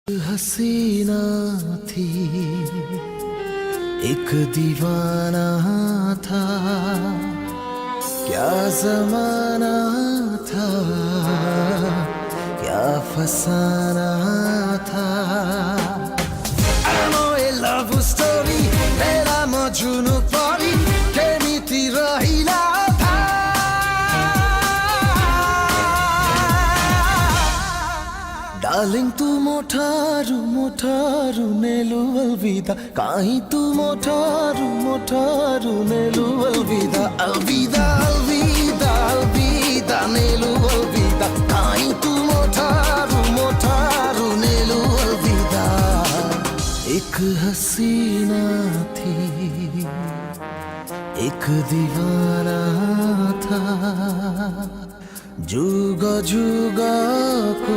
हसीना थी, एक दीवाना था, क्या जमाना था, क्या फसाना था। I don't know a love story, मेरा मजनू परी केमिति रहिला था। डार्लिंग तू मोठारू मोठारू नेलु अलविदा, काहीं तू मोठारू मोठारू नेलु अलविदा, अलविदा अलविदा अलविदा नेलु अलविदा, काहीं तू मोठारू मोठारू नेलु अलविदा। एक हसीना थी, एक दीवाना था, जुगा जुगा को